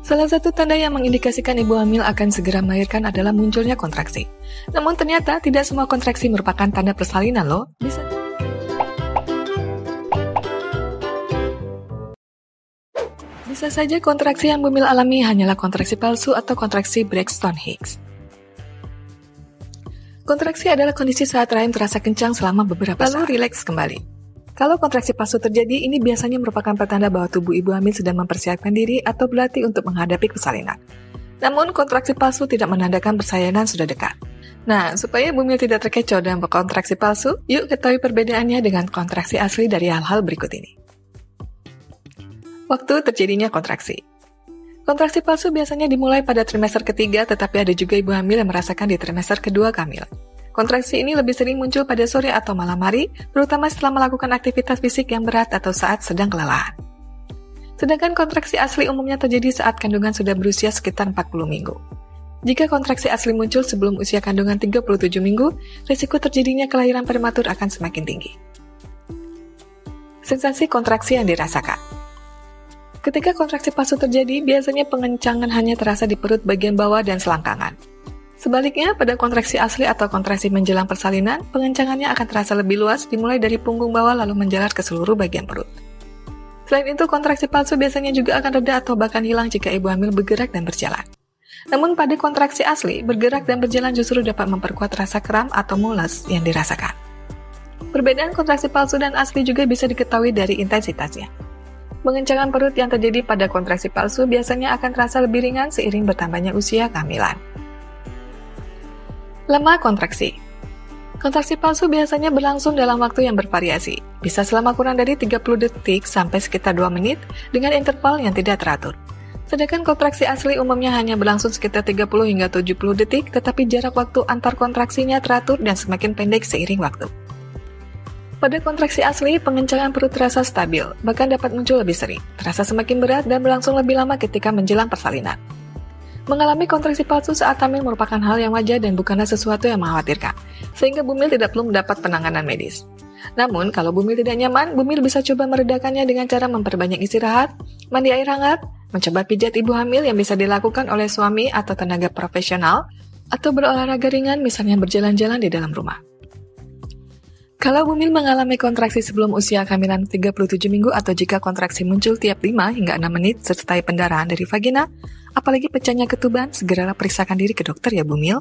Salah satu tanda yang mengindikasikan ibu hamil akan segera melahirkan adalah munculnya kontraksi. Namun ternyata tidak semua kontraksi merupakan tanda persalinan loh. Bisa saja kontraksi yang Bumil alami hanyalah kontraksi palsu atau kontraksi Braxton-Hicks. Kontraksi adalah kondisi saat rahim terasa kencang selama beberapa saat, lalu rileks kembali. Kalau kontraksi palsu terjadi, ini biasanya merupakan pertanda bahwa tubuh ibu hamil sedang mempersiapkan diri atau berlatih untuk menghadapi persalinan. Namun, kontraksi palsu tidak menandakan persalinan sudah dekat. Nah, supaya Bumil tidak terkecoh dengan kontraksi palsu, yuk ketahui perbedaannya dengan kontraksi asli dari hal-hal berikut ini. Waktu terjadinya kontraksi. Kontraksi palsu biasanya dimulai pada trimester ketiga, tetapi ada juga ibu hamil yang merasakan di trimester kedua kehamilan. Kontraksi ini lebih sering muncul pada sore atau malam hari, terutama setelah melakukan aktivitas fisik yang berat atau saat sedang kelelahan. Sedangkan kontraksi asli umumnya terjadi saat kandungan sudah berusia sekitar 40 minggu. Jika kontraksi asli muncul sebelum usia kandungan 37 minggu, risiko terjadinya kelahiran prematur akan semakin tinggi. Sensasi kontraksi yang dirasakan. Ketika kontraksi palsu terjadi, biasanya pengencangan hanya terasa di perut bagian bawah dan selangkangan. Sebaliknya, pada kontraksi asli atau kontraksi menjelang persalinan, pengencangannya akan terasa lebih luas dimulai dari punggung bawah lalu menjalar ke seluruh bagian perut. Selain itu, kontraksi palsu biasanya juga akan reda atau bahkan hilang jika ibu hamil bergerak dan berjalan. Namun pada kontraksi asli, bergerak dan berjalan justru dapat memperkuat rasa kram atau mules yang dirasakan. Perbedaan kontraksi palsu dan asli juga bisa diketahui dari intensitasnya. Pengencangan perut yang terjadi pada kontraksi palsu biasanya akan terasa lebih ringan seiring bertambahnya usia kehamilan. Lama kontraksi. Kontraksi palsu biasanya berlangsung dalam waktu yang bervariasi, bisa selama kurang dari 30 detik sampai sekitar 2 menit dengan interval yang tidak teratur. Sedangkan kontraksi asli umumnya hanya berlangsung sekitar 30 hingga 70 detik, tetapi jarak waktu antar kontraksinya teratur dan semakin pendek seiring waktu. Pada kontraksi asli, pengencangan perut terasa stabil, bahkan dapat muncul lebih sering, terasa semakin berat dan berlangsung lebih lama ketika menjelang persalinan. Mengalami kontraksi palsu saat hamil merupakan hal yang wajar dan bukanlah sesuatu yang mengkhawatirkan, sehingga Bumil tidak perlu mendapat penanganan medis. Namun, kalau Bumil tidak nyaman, Bumil bisa coba meredakannya dengan cara memperbanyak istirahat, mandi air hangat, mencoba pijat ibu hamil yang bisa dilakukan oleh suami atau tenaga profesional, atau berolahraga ringan misalnya berjalan-jalan di dalam rumah. Kalau Bumil mengalami kontraksi sebelum usia kehamilan 37 minggu atau jika kontraksi muncul tiap 5 hingga 6 menit sertai pendarahan dari vagina, apalagi pecahnya ketuban, segeralah periksakan diri ke dokter ya Bumil.